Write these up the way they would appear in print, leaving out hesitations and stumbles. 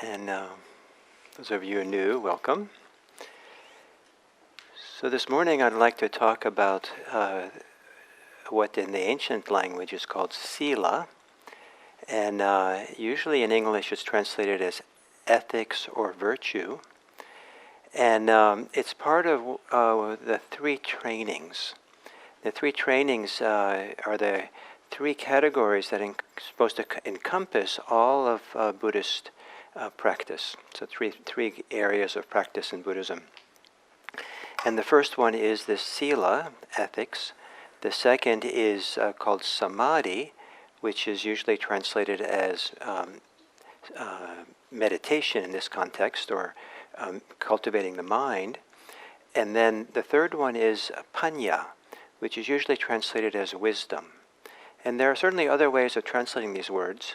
And those of you new, welcome. So this morning I'd like to talk about what in the ancient language is called sila, and usually in English it's translated as ethics or virtue. And it's part of the three trainings. The three trainings are the three categories that are supposed to encompass all of Buddhist practice. So three areas of practice in Buddhism. And the first one is the sila, ethics. The second is called samadhi, which is usually translated as meditation in this context, or cultivating the mind. And then the third one is panya, which is usually translated as wisdom. And there are certainly other ways of translating these words.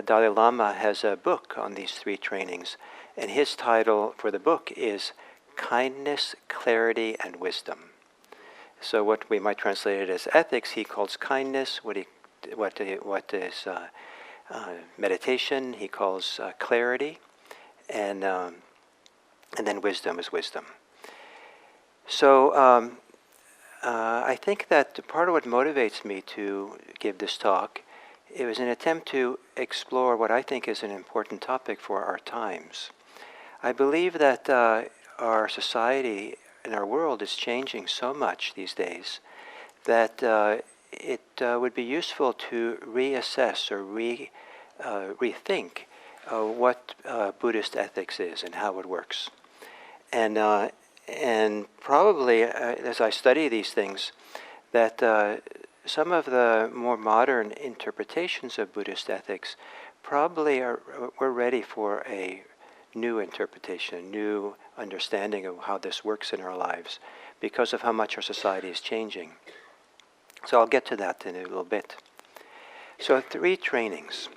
Dalai Lama has a book on these three trainings, and his title for the book is Kindness, Clarity, and Wisdom. So what we might translate it as ethics, he calls kindness. What is meditation, he calls clarity, and then wisdom is wisdom. So I think that part of what motivates me to give this talk, it was an attempt to explore what I think is an important topic for our times. I believe that our society and our world is changing so much these days that it would be useful to reassess or rethink what Buddhist ethics is and how it works. And probably, as I study these things, that some of the more modern interpretations of Buddhist ethics probably we're ready for a new interpretation, a new understanding of how this works in our lives because of how much our society is changing. So I'll get to that in a little bit. So three trainings.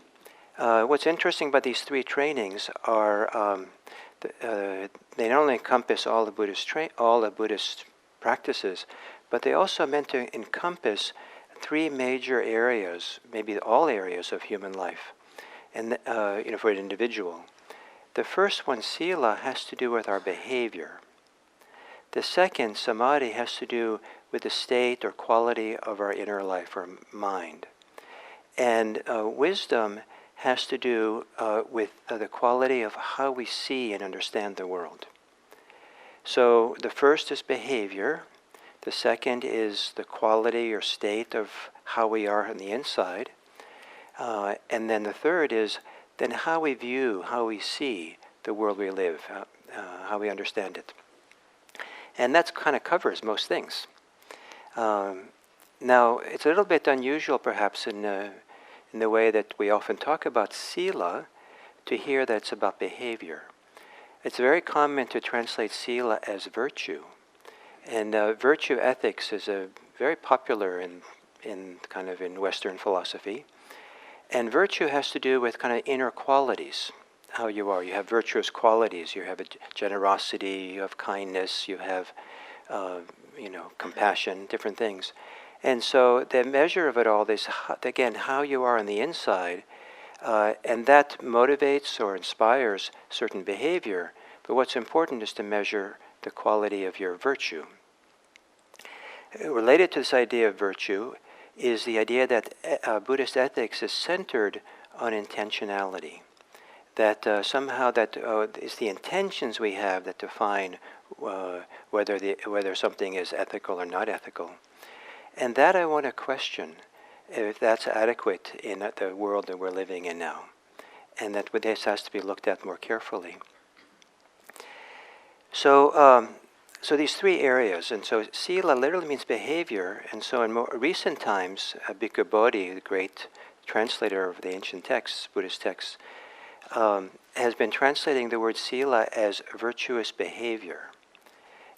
What's interesting about these three trainings are they not only encompass all the Buddhist practices, but they also are meant to encompass three major areas, maybe all areas of human life, and for an individual. The first one, sila, has to do with our behavior. The second, samadhi, has to do with the state or quality of our inner life, our mind. And wisdom has to do with the quality of how we see and understand the world. So the first is behavior. The second is the quality or state of how we are on the inside. And then the third is then how we view, how we see the world we live, how we understand it. And that kind of covers most things. Now, it's a little bit unusual perhaps in the way that we often talk about sila to hear that it's about behavior. It's very common to translate sila as virtue. And virtue ethics is very popular in Western philosophy. And virtue has to do with kind of inner qualities, how you are. You have virtuous qualities. You have generosity, you have kindness, you have compassion, different things. And so the measure of it all is, again, how you are on the inside, and that motivates or inspires certain behavior. But what's important is to measure the quality of your virtue. Related to this idea of virtue is the idea that Buddhist ethics is centered on intentionality. That somehow that it's the intentions we have that define whether something is ethical or not ethical. And that I want to question if that's adequate in the world that we're living in now. And that this has to be looked at more carefully. So these three areas, and so sila literally means behavior, and so in more recent times, Bhikkhu Bodhi, the great translator of the ancient texts, Buddhist texts, has been translating the word sila as virtuous behavior.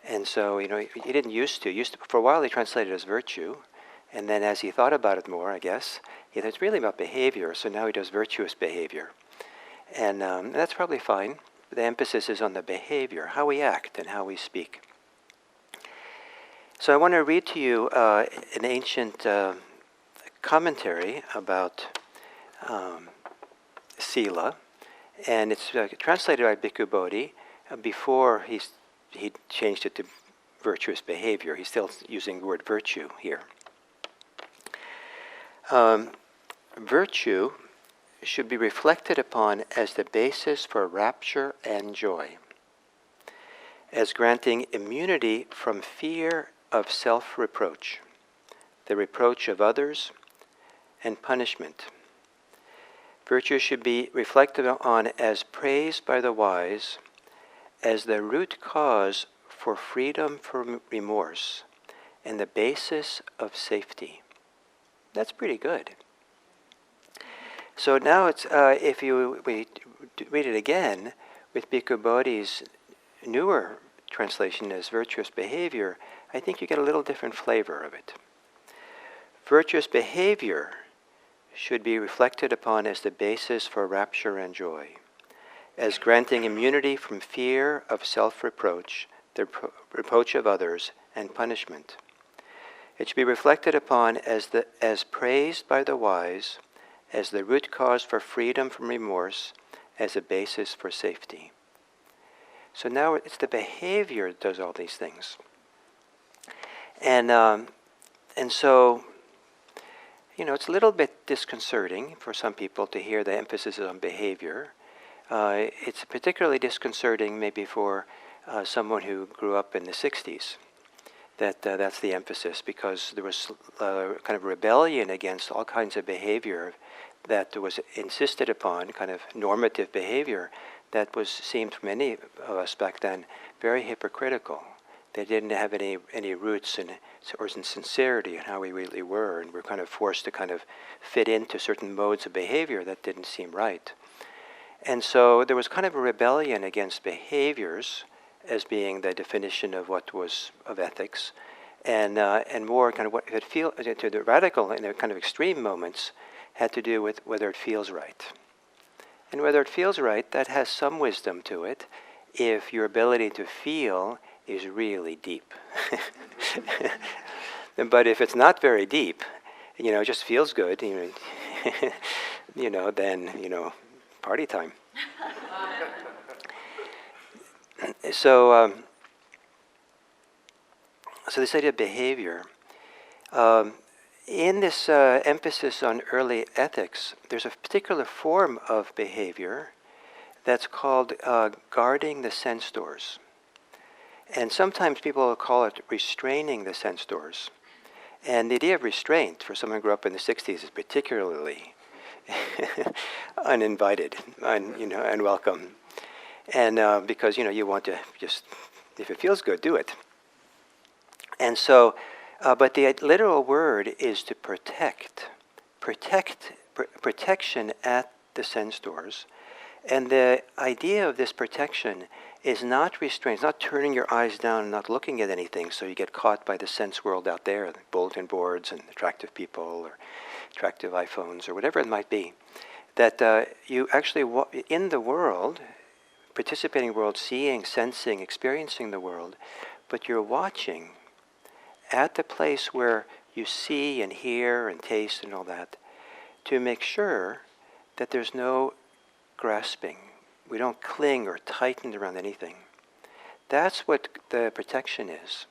And so, he didn't used to, for a while he translated it as virtue, and then as he thought about it more, I guess, he thought it's really about behavior, so now he does virtuous behavior. And that's probably fine. The emphasis is on the behavior, how we act and how we speak. So I want to read to you an ancient commentary about sila, And it's translated by Bhikkhu Bodhi. Before he changed it to virtuous behavior. He's still using the word virtue here. Virtue should be reflected upon as the basis for rapture and joy, as granting immunity from fear of self-reproach, the reproach of others, and punishment. Virtue should be reflected on as praised by the wise, as the root cause for freedom from remorse and the basis of safety. That's pretty good. So now it's if we read it again with Bhikkhu Bodhi's newer translation as virtuous behavior, I think you get a little different flavor of it. Virtuous behavior should be reflected upon as the basis for rapture and joy, as granting immunity from fear of self-reproach, the reproach of others, and punishment. It should be reflected upon as praised by the wise, as the root cause for freedom from remorse, as a basis for safety. So now it's the behavior that does all these things. And so, it's a little bit disconcerting for some people to hear the emphasis on behavior. It's particularly disconcerting maybe for someone who grew up in the 60s, that's the emphasis, because there was kind of rebellion against all kinds of behavior that was insisted upon, kind of normative behavior that seemed for many of us back then very hypocritical. They didn't have any roots or in sincerity in how we really were, and we're kind of forced to kind of fit into certain modes of behavior that didn't seem right. And so there was kind of a rebellion against behaviors as being the definition of what was of ethics, and more kind of what it feels to the radical and the kind of extreme moments had to do with whether it feels right. And whether it feels right, that has some wisdom to it if your ability to feel is really deep. But if it's not very deep, it just feels good, then, party time. So this idea of behavior, in this emphasis on early ethics, there's a particular form of behavior that's called guarding the sense doors. And sometimes people will call it restraining the sense doors. And the idea of restraint for someone who grew up in the 60s is particularly uninvited, unwelcome. And because, you want to just, if it feels good, do it. And so, but the literal word is to protect. Protection at the sense doors. And the idea of this protection is not restraint, it's not turning your eyes down and not looking at anything so you get caught by the sense world out there, the bulletin boards and attractive people or attractive iPhones or whatever it might be. That you actually, in the world, participating in the world, seeing, sensing, experiencing the world, but you're watching at the place where you see and hear and taste and all that, to make sure that there's no grasping. We don't cling or tighten around anything. That's what the protection is.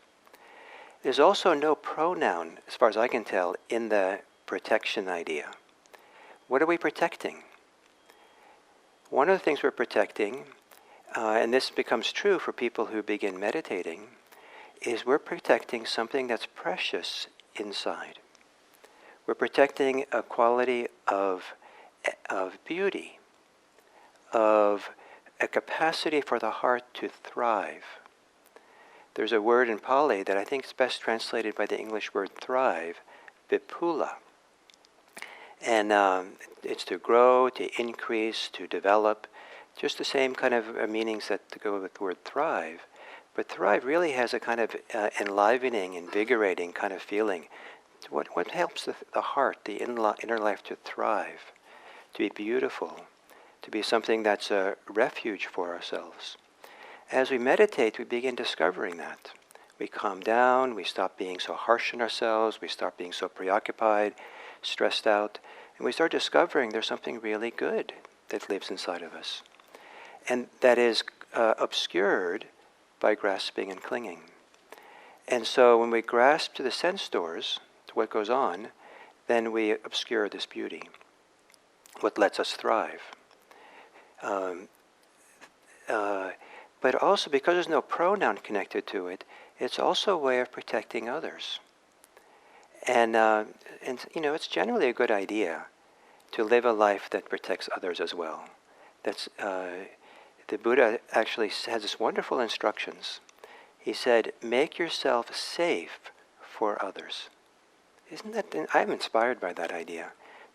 There's also no pronoun, as far as I can tell, in the protection idea. What are we protecting? One of the things we're protecting, and this becomes true for people who begin meditating, is we're protecting something that's precious inside. We're protecting a quality of beauty, of a capacity for the heart to thrive. There's a word in Pali that I think is best translated by the English word thrive, vipula. And it's to grow, to increase, to develop, just the same kind of meanings that go with the word thrive. But thrive really has a kind of enlivening, invigorating kind of feeling. What helps the heart, the inner life to thrive, to be beautiful, to be something that's a refuge for ourselves. As we meditate, we begin discovering that. We calm down, we stop being so harsh on ourselves, we stop being so preoccupied, stressed out, and we start discovering there's something really good that lives inside of us. and that is obscured by grasping and clinging. And so when we grasp to the sense doors, to what goes on, then we obscure this beauty, what lets us thrive. But also, because there's no pronoun connected to it, it's also a way of protecting others. And it's generally a good idea to live a life that protects others as well. That's the Buddha actually has this wonderful instructions. He said, "Make yourself safe for others." Isn't that? I'm inspired by that idea.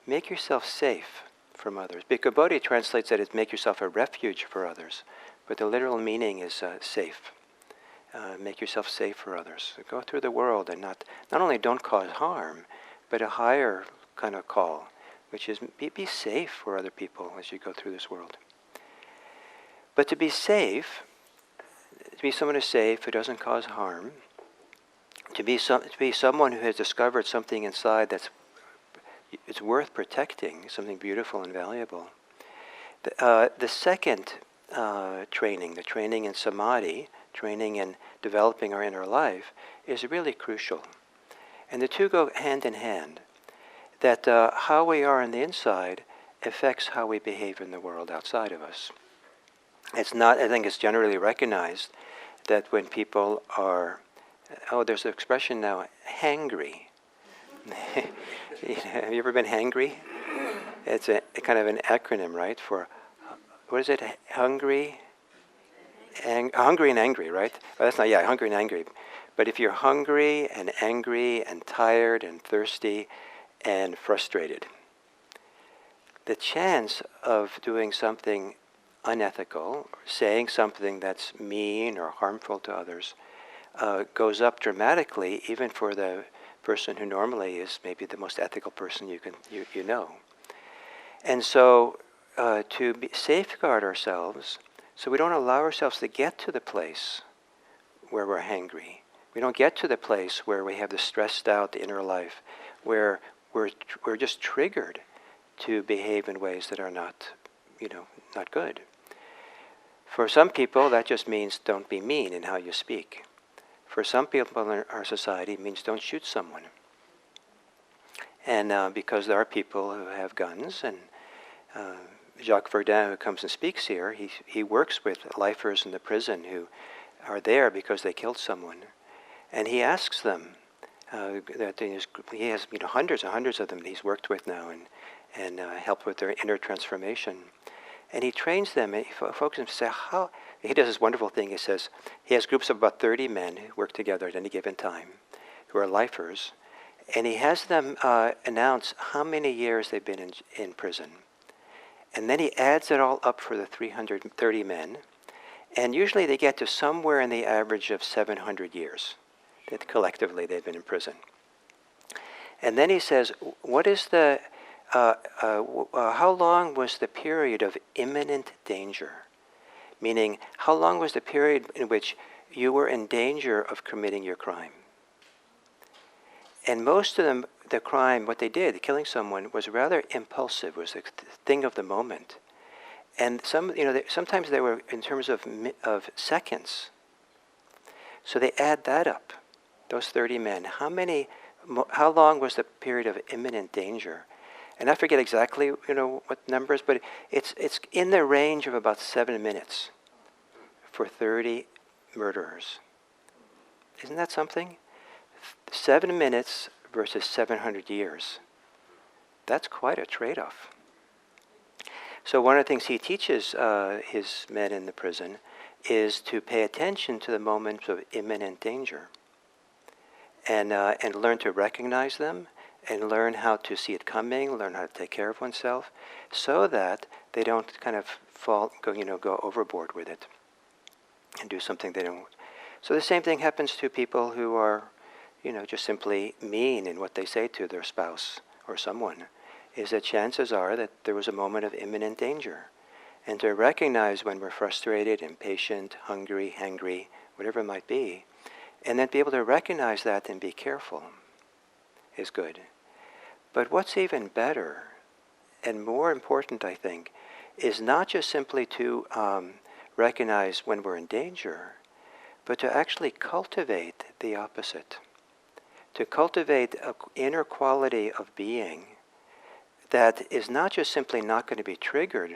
Make yourself safe from others. Bhikkhu Bodhi translates that as make yourself a refuge for others, but the literal meaning is safe. Make yourself safe for others. Go through the world and not only don't cause harm, but a higher kind of call, which is be safe for other people as you go through this world. But to be safe, to be someone who's safe, who doesn't cause harm, to be someone who has discovered something inside it's worth protecting, something beautiful and valuable. The second training, the training in samadhi, training in developing our inner life, is really crucial. And the two go hand in hand. That how we are on the inside affects how we behave in the world outside of us. It's not, I think it's generally recognized that when people are, there's an expression now, hangry. Have you ever been hangry? It's a kind of an acronym, right? For, what is it? Hungry? Hungry and angry, right? Oh, that's not, hungry and angry. But if you're hungry and angry and tired and thirsty and frustrated, the chance of doing something unethical, or saying something that's mean or harmful to others, goes up dramatically, even for the person who normally is maybe the most ethical person you know. And so to safeguard ourselves, so we don't allow ourselves to get to the place where we're hangry. We don't get to the place where we have the stressed out inner life, where we're just triggered to behave in ways that are not good. For some people, that just means don't be mean in how you speak. For some people in our society, it means don't shoot someone. And because there are people who have guns, and Jacques Verdun, who comes and speaks here, he works with lifers in the prison who are there because they killed someone. And he asks them, that he has hundreds and hundreds of them that he's worked with now and helped with their inner transformation. And he trains them, and he focuses on say how. He does this wonderful thing. He says he has groups of about 30 men who work together at any given time, who are lifers, and he has them announce how many years they've been in prison. And then he adds it all up for the 330 men, and usually they get to somewhere in the average of 700 years that collectively they've been in prison. And then he says, what is the how long was the period of imminent danger? Meaning, how long was the period in which you were in danger of committing your crime? And most of them, the crime, what they did, killing someone, was rather impulsive, was the thing of the moment. And sometimes they were in terms of seconds. So they add that up, those 30 men. How long was the period of imminent danger? And I forget exactly, what numbers, but it's in the range of about 7 minutes for 30 murderers. Isn't that something? 7 minutes versus 700 years. That's quite a trade-off. So one of the things he teaches his men in the prison is to pay attention to the moments of imminent danger, and learn to recognize them, and learn how to see it coming, learn how to take care of oneself, so that they don't kind of go overboard with it and do something they don't. So the same thing happens to people who are, just simply mean in what they say to their spouse or someone, is that chances are that there was a moment of imminent danger. And to recognize when we're frustrated, impatient, hungry, hangry, whatever it might be, and then be able to recognize that and be careful is good. But what's even better and more important, I think, is not just simply to recognize when we're in danger, but to actually cultivate the opposite. To cultivate an inner quality of being that is not just simply not going to be triggered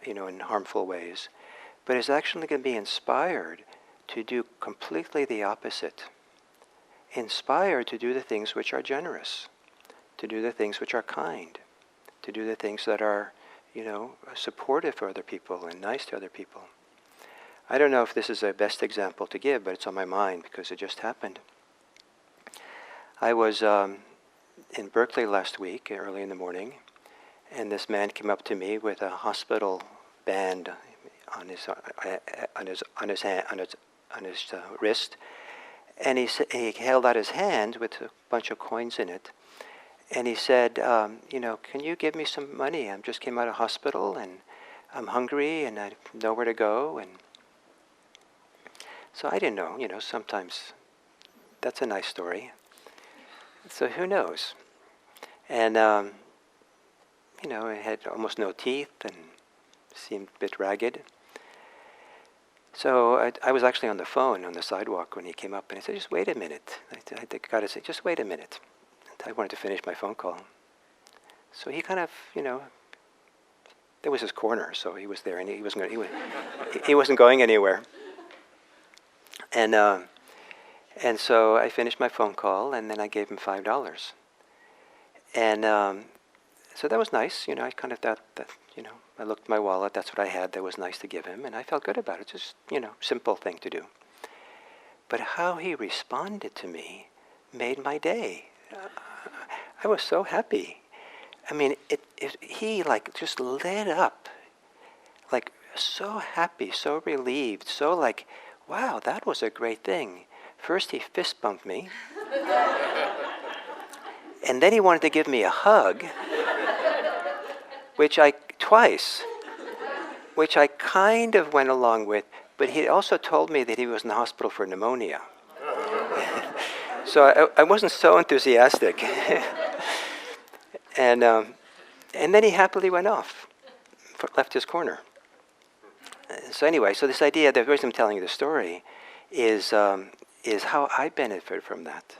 in harmful ways, but is actually going to be inspired to do completely the opposite. Inspired to do the things which are generous, to do the things which are kind, to do the things that are, supportive for other people and nice to other people. I don't know if this is the best example to give, but it's on my mind because it just happened. I was in Berkeley last week, early in the morning, and this man came up to me with a hospital band on his wrist, and he held out his hand with a bunch of coins in it, and he said, can you give me some money? I just came out of hospital, and I'm hungry, and I have nowhere to go, and so I didn't know. Sometimes that's a nice story. So who knows? And it had almost no teeth and seemed a bit ragged. So I was actually on the phone on the sidewalk when he came up, and he said, "Just wait a minute." I got to say, "Just wait a minute." I wanted to finish my phone call. So he kind of, there was his corner, so he was there, and he wasn't going anywhere. And so I finished my phone call, and then I gave him $5. And so that was nice. I kind of thought that, I looked at my wallet. That's what I had. That was nice to give him, and I felt good about it. Just, simple thing to do. But how he responded to me made my day. I was so happy. I mean, he just lit up, so happy, so relieved, so wow, that was a great thing. First he fist bumped me, and then he wanted to give me a hug, which I kind of went along with, but he also told me that he was in the hospital for pneumonia. So I wasn't so enthusiastic. And then he happily went off, left his corner. So anyway, so this idea, the reason I'm telling you the story is how I benefited from that.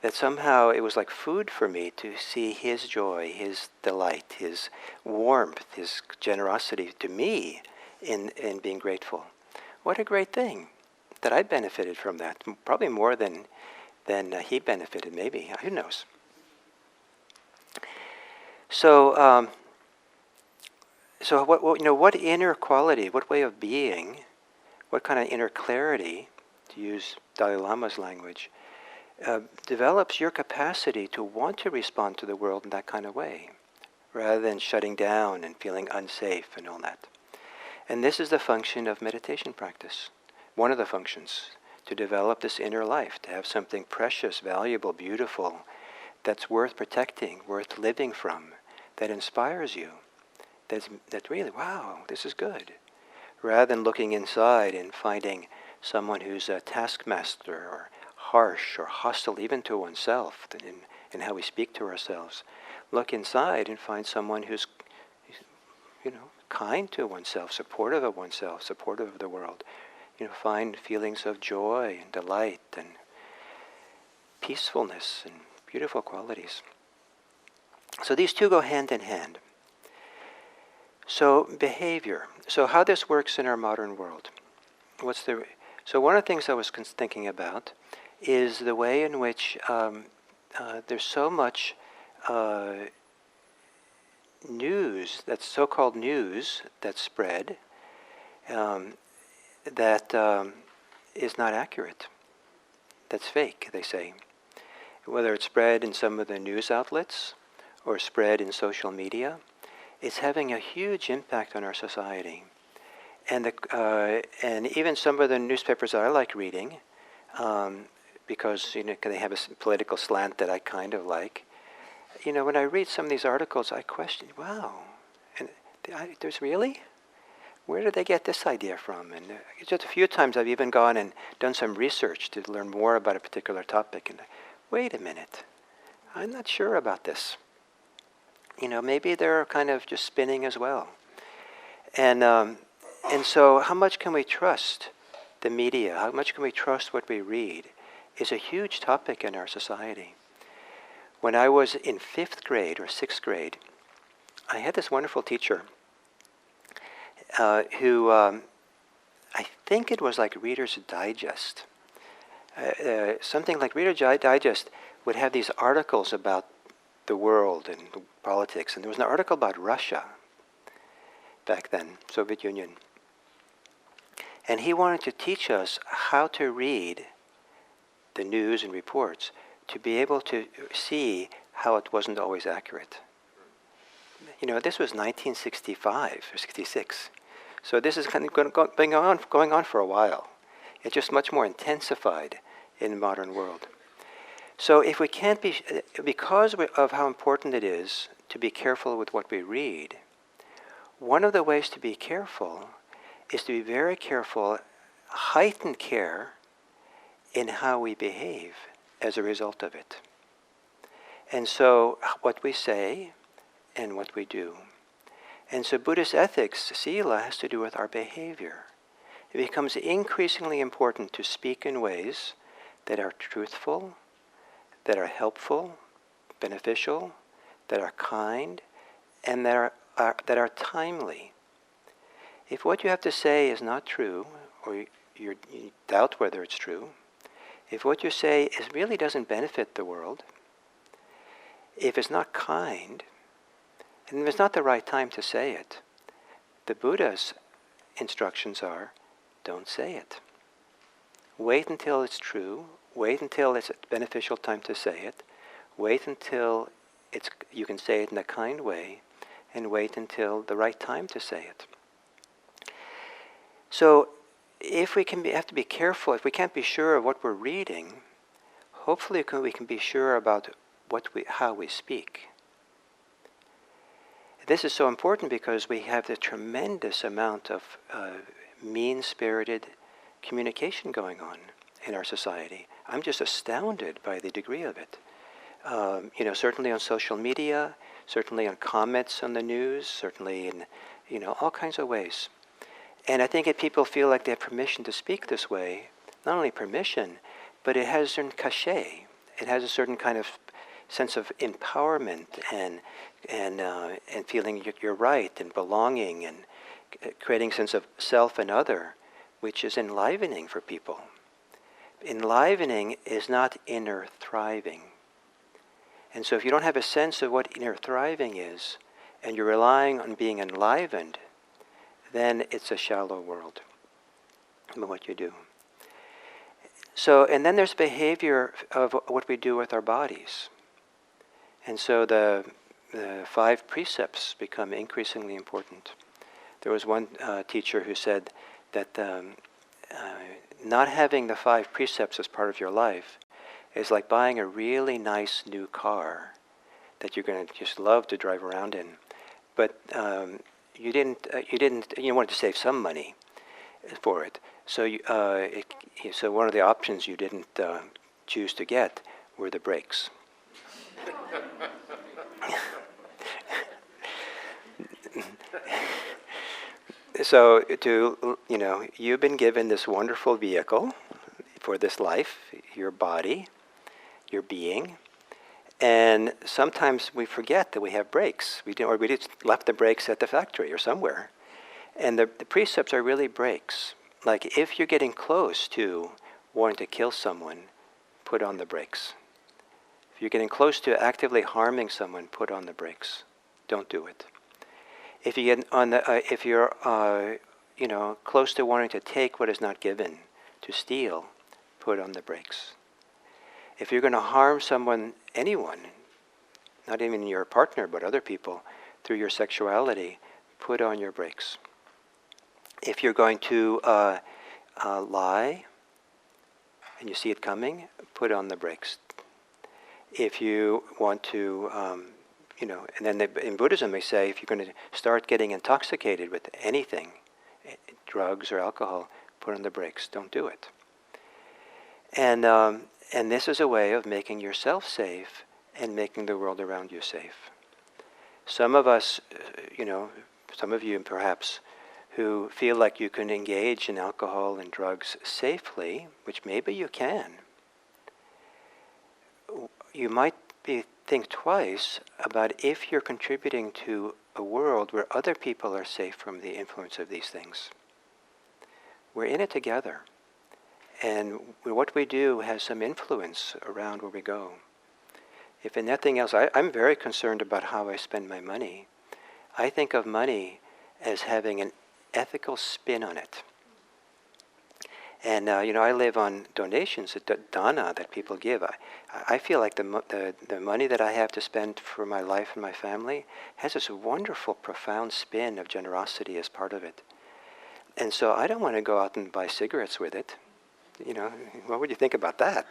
That somehow it was like food for me to see his joy, his delight, his warmth, his generosity to me in being grateful. What a great thing that I benefited from that, probably more than he benefited, maybe. Who knows? So, what inner quality, what way of being, what kind of inner clarity, to use Dalai Lama's language, develops your capacity to want to respond to the world in that kind of way, rather than shutting down and feeling unsafe and all that. And this is the function of meditation practice. One of the functions, to develop this inner life, to have something precious, valuable, beautiful, that's worth protecting, worth living from, that inspires you, that really, wow, this is good. Rather than looking inside and finding someone who's a taskmaster or harsh or hostile even to oneself in how we speak to ourselves. Look inside and find someone who's, kind to oneself, supportive of oneself, supportive of the world. Find feelings of joy and delight and peacefulness and beautiful qualities. So these two go hand in hand. So behavior. So how this works in our modern world. So one of the things I was thinking about is the way in which there's so much news, that's so-called news, that's spread, that is not accurate. That's fake, they say. Whether it's spread in some of the news outlets or spread in social media, it's having a huge impact on our society. And even some of the newspapers that I like reading, because they have a political slant that I kind of like. When I read some of these articles, I question, wow, and there's really? Where did they get this idea from? And just a few times I've even gone and done some research to learn more about a particular topic. And wait a minute, I'm not sure about this. Maybe they're kind of just spinning as well. And And so how much can we trust the media? How much can we trust what we read is a huge topic in our society. When I was in 5th grade or 6th grade, I had this wonderful teacher who, I think it was like Reader's Digest. Something like Reader's Digest would have these articles about the world and politics. And there was an article about Russia back then, Soviet Union. And he wanted to teach us how to read the news and reports to be able to see how it wasn't always accurate. You know, this was 1965 or 66. So this is kind of going on for a while. It's just much more intensified in the modern world. So if we can't be, because of how important it is to be careful with what we read, one of the ways to be careful is to be very careful, heightened care in how we behave as a result of it. And so what we say and what we do. And so Buddhist ethics, sila, has to do with our behavior. It becomes increasingly important to speak in ways that are truthful, that are helpful, beneficial, that are kind, and that are timely. If what you have to say is not true, or you doubt whether it's true, if what you say really doesn't benefit the world, if it's not kind, and if it's not the right time to say it, the Buddha's instructions are, don't say it. Wait until it's true. Wait until it's a beneficial time to say it. Wait until you can say it in a kind way, and wait until the right time to say it. So if we have to be careful, if we can't be sure of what we're reading, hopefully we can be sure about how we speak. This is so important because we have the tremendous amount of mean-spirited communication going on in our society. I'm just astounded by the degree of it. Certainly on social media, certainly on comments on the news, certainly in, all kinds of ways. And I think if people feel like they have permission to speak this way, not only permission, but it has a certain cachet. It has a certain kind of sense of empowerment and feeling you're right and belonging and creating a sense of self and other, which is enlivening for people. Enlivening is not inner thriving. And so if you don't have a sense of what inner thriving is, and you're relying on being enlivened, then it's a shallow world about what you do. So, and then there's behavior of what we do with our bodies. And so the 5 precepts become increasingly important. There was one teacher who said that not having the 5 precepts as part of your life is like buying a really nice new car that you're going to just love to drive around in, but you wanted to save some money for it. So so one of the options you didn't choose to get were the brakes. So you've been given this wonderful vehicle for this life, your body, your being, and sometimes we forget that we have brakes. We just left the brakes at the factory or somewhere. And the precepts are really brakes. Like if you're getting close to wanting to kill someone, put on the brakes. If you're getting close to actively harming someone, put on the brakes. Don't do it. If you get if you're close to wanting to take what is not given, to steal, put on the brakes. If you're going to harm someone, anyone, not even your partner, but other people, through your sexuality, put on your brakes. If you're going to lie, and you see it coming, put on the brakes. If you want to, and then in Buddhism they say, if you're going to start getting intoxicated with anything, drugs or alcohol, put on the brakes. Don't do it. And this is a way of making yourself safe and making the world around you safe. Some of us, some of you perhaps, who feel like you can engage in alcohol and drugs safely, which maybe you can, you might think twice about if you're contributing to a world where other people are safe from the influence of these things. We're in it together. And what we do has some influence around where we go. If in nothing else, I'm very concerned about how I spend my money. I think of money as having an ethical spin on it. And I live on donations, dana that people give. I feel like the money that I have to spend for my life and my family has this wonderful, profound spin of generosity as part of it. And so I don't want to go out and buy cigarettes with it. What would you think about that?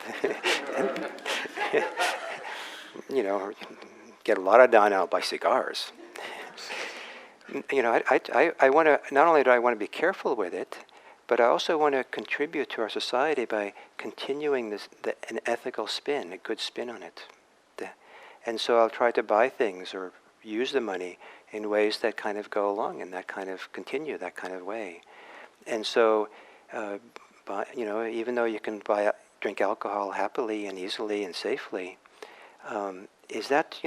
Get a lot of dana, I'll buy cigars. I want to, not only do I want to be careful with it, but I also want to contribute to our society by continuing an ethical spin, a good spin on it. And so I'll try to buy things or use the money in ways that kind of go along and that kind of continue that kind of way. And so, even though you can drink alcohol happily and easily and safely, is that,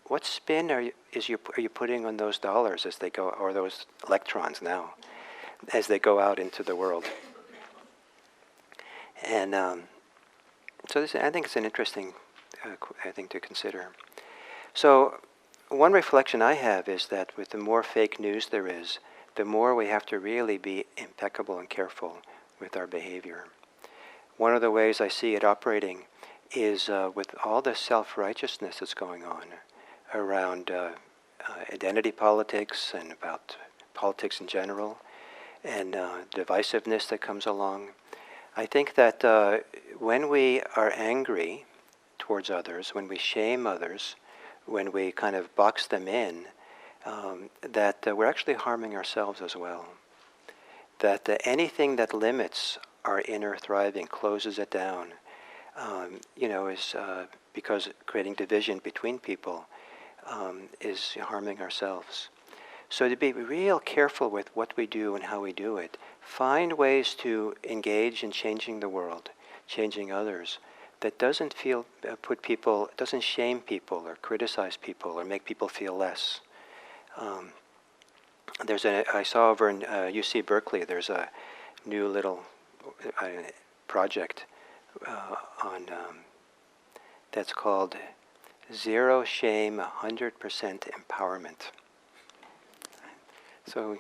what spin are you putting on those dollars as they go, or those electrons now, as they go out into the world? And so I think it's an interesting thing to consider. So one reflection I have is that with the more fake news there is, the more we have to really be impeccable and careful with our behavior. One of the ways I see it operating is with all the self-righteousness that's going on around identity politics and about politics in general, and divisiveness that comes along. I think that when we are angry towards others, when we shame others, when we kind of box them in, that we're actually harming ourselves as well. That anything that limits our inner thriving, closes it down, is because creating division between people is harming ourselves. So to be real careful with what we do and how we do it, find ways to engage in changing the world, changing others, that doesn't doesn't shame people or criticize people or make people feel less. I saw over in UC Berkeley, there's a new little project on that's called Zero Shame, 100% Empowerment. So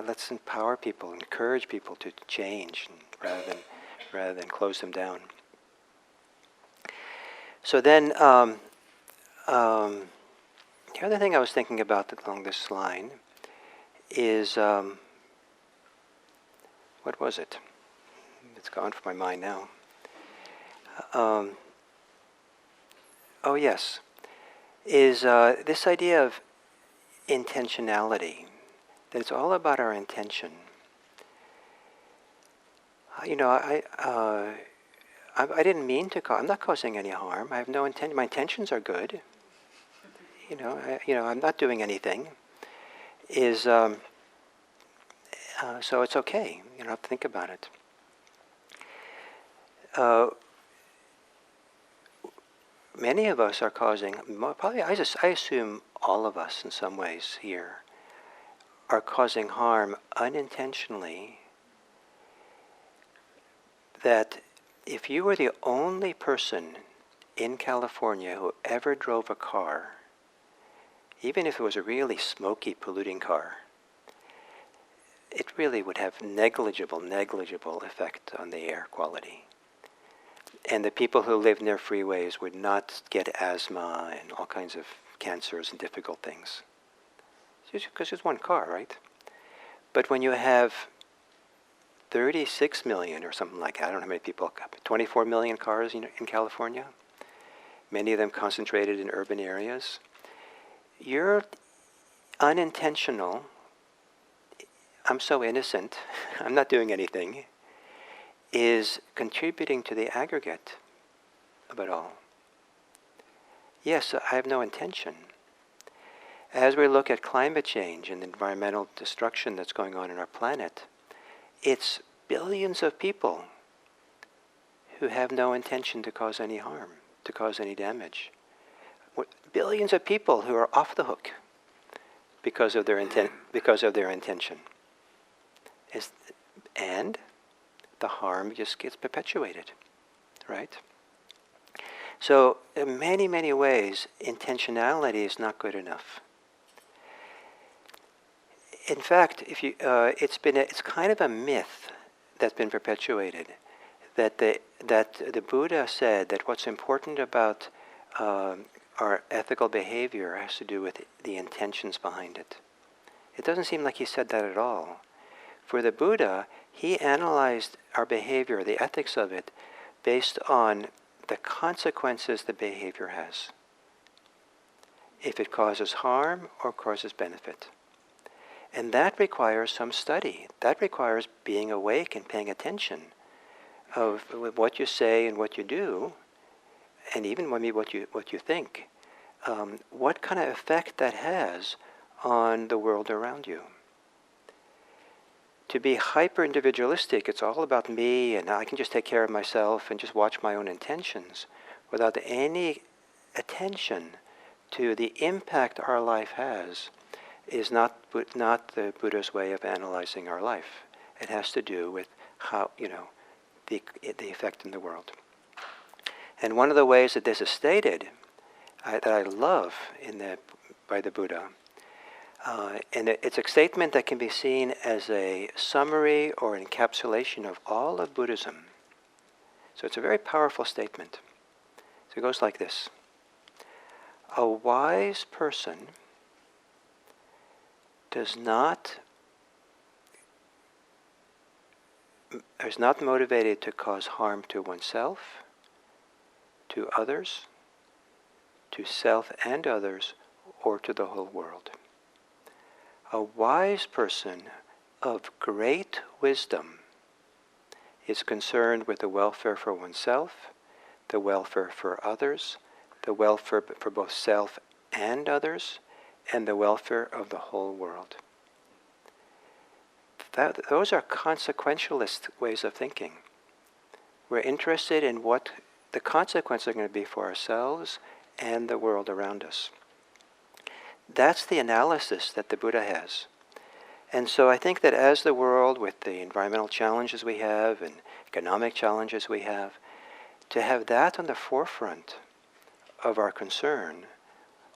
let's empower people, encourage people to change rather than close them down. So then, the other thing I was thinking about along this line is, what was it? It's gone from my mind now. Oh yes, is this idea of intentionality. That it's all about our intention. I didn't mean to I'm not causing any harm. I have no intention. My intentions are good. I'm not doing anything. So it's okay. You don't have to think about it. Many of us are causing, probably I assume all of us in some ways here, are causing harm unintentionally. That if you were the only person in California who ever drove a car, even if it was a really smoky, polluting car, it really would have negligible effect on the air quality. And the people who live near freeways would not get asthma and all kinds of cancers and difficult things. Because it's one car, right? But when you have 36 million or something like that, I don't know how many people, 24 million cars in California, many of them concentrated in urban areas, you're unintentional, I'm so innocent, I'm not doing anything, is contributing to the aggregate of it all. Yes, I have no intention. as we look at climate change and the environmental destruction that's going on in our planet, it's billions of people who have no intention to cause any harm, to cause any damage. Billions of people who are off the hook because of their intention. And the harm just gets perpetuated, right? So in many, many ways, intentionality is not good enough. In fact, it's kind of a myth that's been perpetuated that the Buddha said that what's important about our ethical behavior has to do with the intentions behind it. It doesn't seem like he said that at all. For the Buddha, he analyzed our behavior, the ethics of it, based on the consequences the behavior has. If it causes harm or causes benefit. And that requires some study. That requires being awake and paying attention of what you say and what you do, and even maybe what you think. What kind of effect that has on the world around you. To be hyper-individualistic, it's all about me and I can just take care of myself and just watch my own intentions without any attention to the impact our life has is not the Buddha's way of analyzing our life. It has to do with how, the effect in the world. And one of the ways that this is stated, that I love by the Buddha, and it's a statement that can be seen as a summary or encapsulation of all of Buddhism. So it's a very powerful statement. So it goes like this. A wise person is not motivated to cause harm to oneself, to others, to self and others, or to the whole world. A wise person of great wisdom is concerned with the welfare for oneself, the welfare for others, the welfare for both self and others, and the welfare of the whole world. Those are consequentialist ways of thinking. We're interested in what the consequences are going to be for ourselves and the world around us. That's the analysis that the Buddha has. And so I think that as the world, with the environmental challenges we have and economic challenges we have, to have that on the forefront of our concern,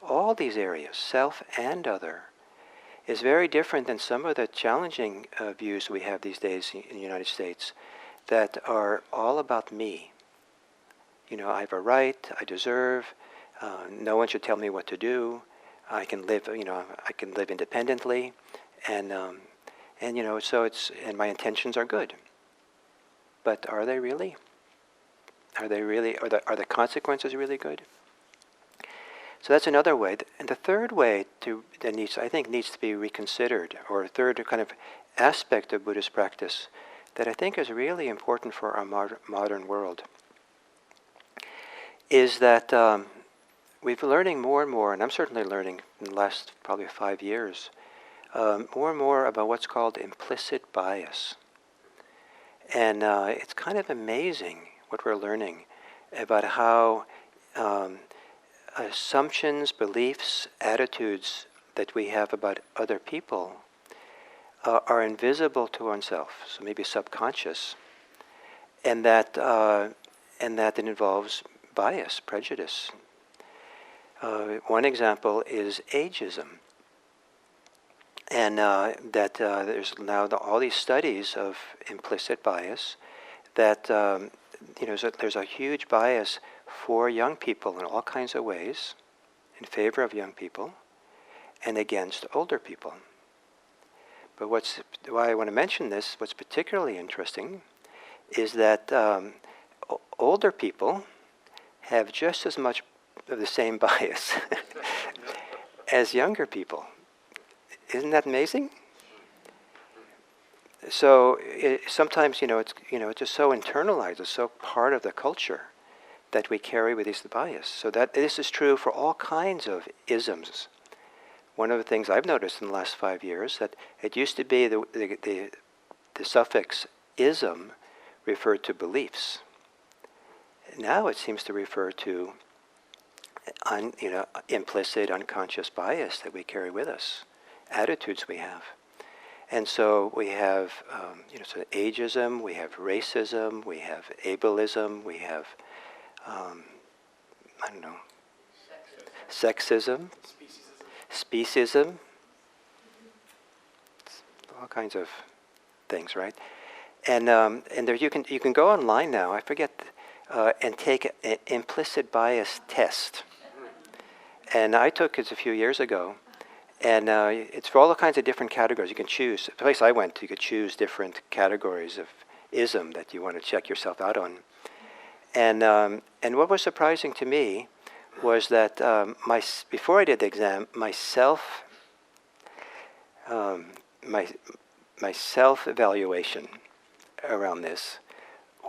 all these areas, self and other, is very different than some of the challenging views we have these days in the United States that are all about me. I have a right, I deserve, no one should tell me what to do, I can live independently, and my intentions are good. But are they really? Are the consequences really good? So that's another way. And the third way that needs to be reconsidered, or a third kind of aspect of Buddhist practice that I think is really important for our modern world, is that we've been learning more and more, and I'm certainly learning in the last probably 5 years, more and more about what's called implicit bias. And it's kind of amazing what we're learning about how assumptions, beliefs, attitudes that we have about other people are invisible to oneself, so maybe subconscious, and that it involves bias, prejudice. One example is ageism, and there's now all these studies of implicit bias that there's a huge bias for young people in all kinds of ways, in favor of young people, and against older people. But why I want to mention this, what's particularly interesting, is that older people have just as much of the same bias as younger people. Isn't that amazing? So sometimes it's just so internalized, it's so part of the culture that we carry with these bias. So that this is true for all kinds of isms, one of the things I've noticed in the last 5 years, that it used to be the suffix ism referred to beliefs. Now it seems to refer to implicit, unconscious bias that we carry with us, attitudes we have. And so we have so ageism, we have racism, we have ableism, we have sexism, speciesism, all kinds of things, right? And there you can go online now. I forget, and take an implicit bias test. And I took it a few years ago, and it's for all kinds of different categories. You can choose. The place I went to, you could choose different categories of ism that you want to check yourself out on. And what was surprising to me was that before I did the exam, my self-evaluation around this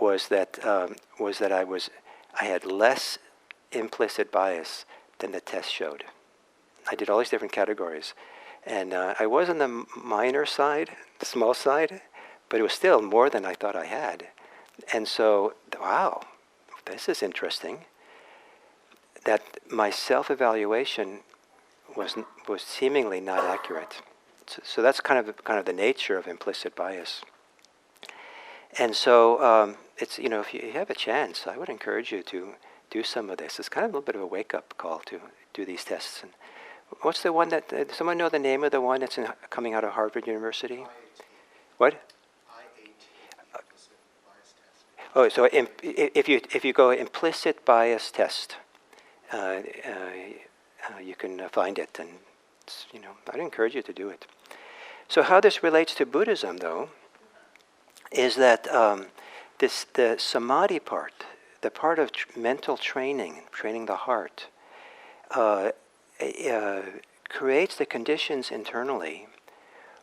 was that I had less implicit bias than the test showed. I did all these different categories, and I was on the minor side, the small side, but it was still more than I thought I had. And so, wow, this is interesting. That my self-evaluation was seemingly not accurate. So that's kind of the nature of implicit bias. And so it's if you have a chance, I would encourage you to do some of this. It's kind of a little bit of a wake-up call to do these tests. And what's the one that does someone know the name of the one that's coming out of Harvard University? IAT. What? IAT. Bias test. Oh, so if you go implicit bias test, you can find it, and I'd encourage you to do it. So how this relates to Buddhism, though, is that the samadhi part, the part of mental training the heart, creates the conditions internally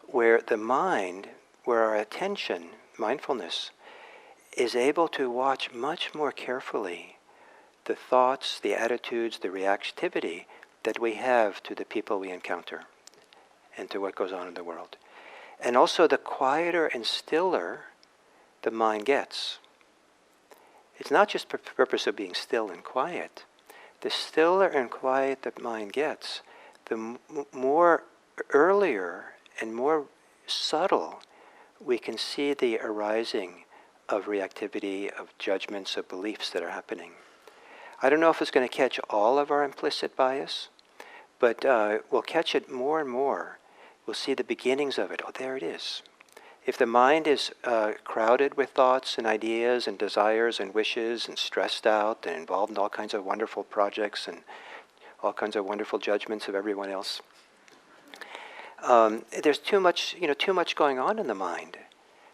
where the mind, where our attention, mindfulness, is able to watch much more carefully the thoughts, the attitudes, the reactivity that we have to the people we encounter and to what goes on in the world. And also the quieter and stiller the mind gets. It's not just the purpose of being still and quiet. The stiller and quiet the mind gets, the more earlier and more subtle we can see the arising of reactivity, of judgments, of beliefs that are happening. I don't know if it's going to catch all of our implicit bias, but we'll catch it more and more. We'll see the beginnings of it. Oh, there it is. If the mind is crowded with thoughts and ideas and desires and wishes and stressed out and involved in all kinds of wonderful projects and all kinds of wonderful judgments of everyone else, there's too much going on in the mind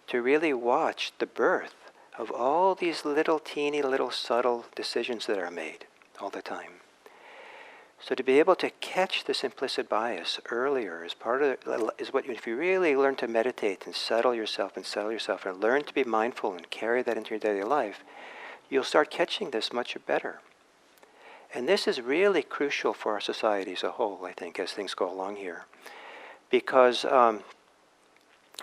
to really watch the birth of all these little teeny little subtle decisions that are made all the time. So to be able to catch this implicit bias earlier is if you really learn to meditate and settle yourself and learn to be mindful and carry that into your daily life, you'll start catching this much better. And this is really crucial for our society as a whole, I think, as things go along here. Because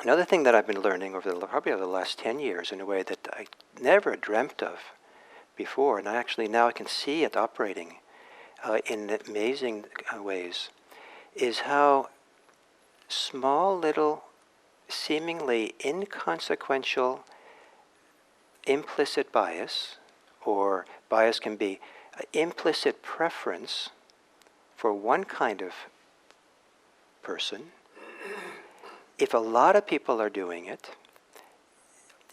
another thing that I've been learning probably over the last 10 years in a way that I never dreamt of before, and I can see it operating in amazing ways, is how small little, seemingly inconsequential implicit bias, or bias can be implicit preference for one kind of person. If a lot of people are doing it,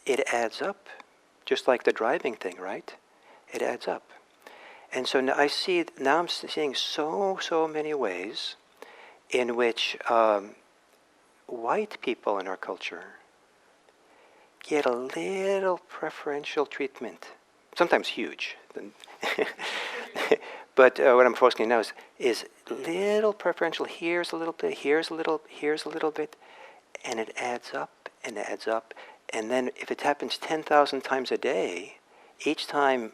it adds up. Just like the driving thing, right? It adds up. And so now I'm seeing so many ways in which white people in our culture get a little preferential treatment, sometimes huge. But what I'm focusing now is little preferential. Here's a little bit, here's a little bit, and it adds up and adds up. And then if it happens 10,000 times a day, each time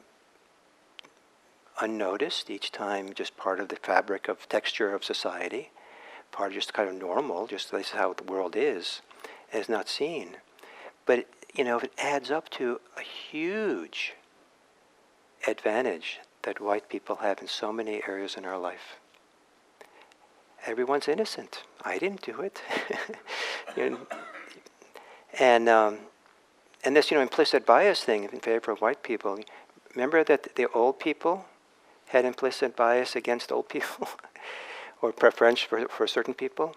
unnoticed, each time just part of the fabric of texture of society, part of just kind of normal, just this is how the world is, and is not seen. But, it adds up to a huge advantage that white people have in so many areas in our life. Everyone's innocent. I didn't do it. And this, implicit bias thing in favor of white people. Remember that the old people had implicit bias against old people, or preference for certain people.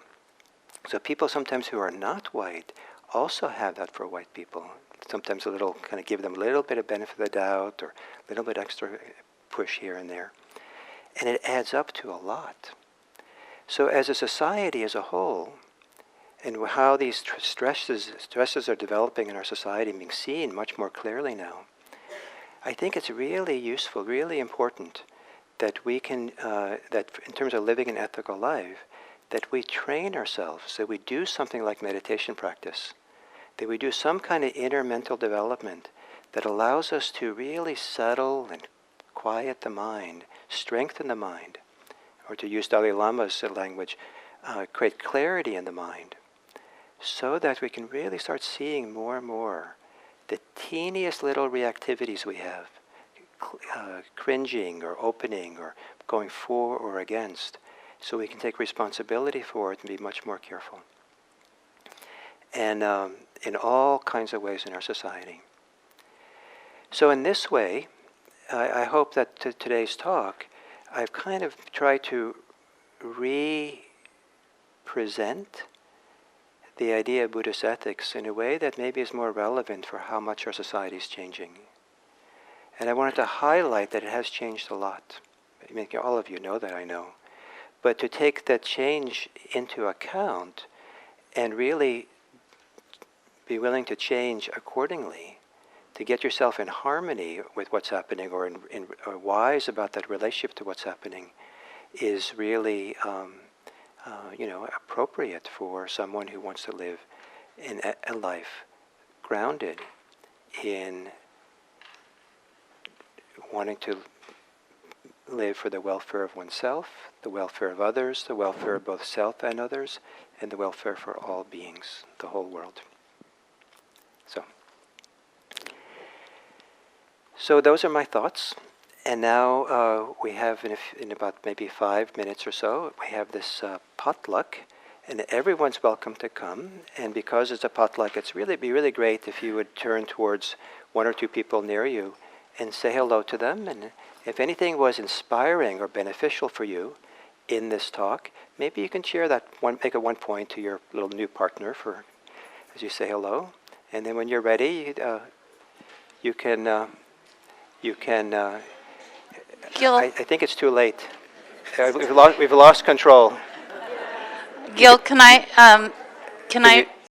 So people sometimes who are not white also have that for white people. Sometimes a little, kind of give them a little bit of benefit of the doubt, or a little bit extra push here and there. And it adds up to a lot. So as a society as a whole, and how these stresses are developing in our society and being seen much more clearly now, I think it's really useful, really important that we can, that in terms of living an ethical life, that we train ourselves, that we do something like meditation practice, that we do some kind of inner mental development that allows us to really settle and quiet the mind, strengthen the mind, or to use Dalai Lama's language, create clarity in the mind, so that we can really start seeing more and more the teeniest little reactivities we have, cringing or opening or going for or against, so we can take responsibility for it and be much more careful. And in all kinds of ways in our society. So in this way, I hope that today's talk, I've kind of tried to re-present the idea of Buddhist ethics in a way that maybe is more relevant for how much our society is changing. And I wanted to highlight that it has changed a lot. I mean, all of you know that, I know. But to take that change into account and really be willing to change accordingly, to get yourself in harmony with what's happening, or wise about that relationship to what's happening, is really appropriate for someone who wants to live in a life grounded in wanting to live for the welfare of oneself, the welfare of others, the welfare of both self and others, and the welfare for all beings, the whole world. So those are my thoughts. And now we have, in about maybe 5 minutes or so, we have this potluck, and everyone's welcome to come. And because it's a potluck, it's be really great if you would turn towards one or two people near you and say hello to them. And if anything was inspiring or beneficial for you in this talk, maybe you can share that make it one point to your little new partner as you say hello. And then when you're ready, you can. Gil, I think it's too late. We've lost control. Gil, can I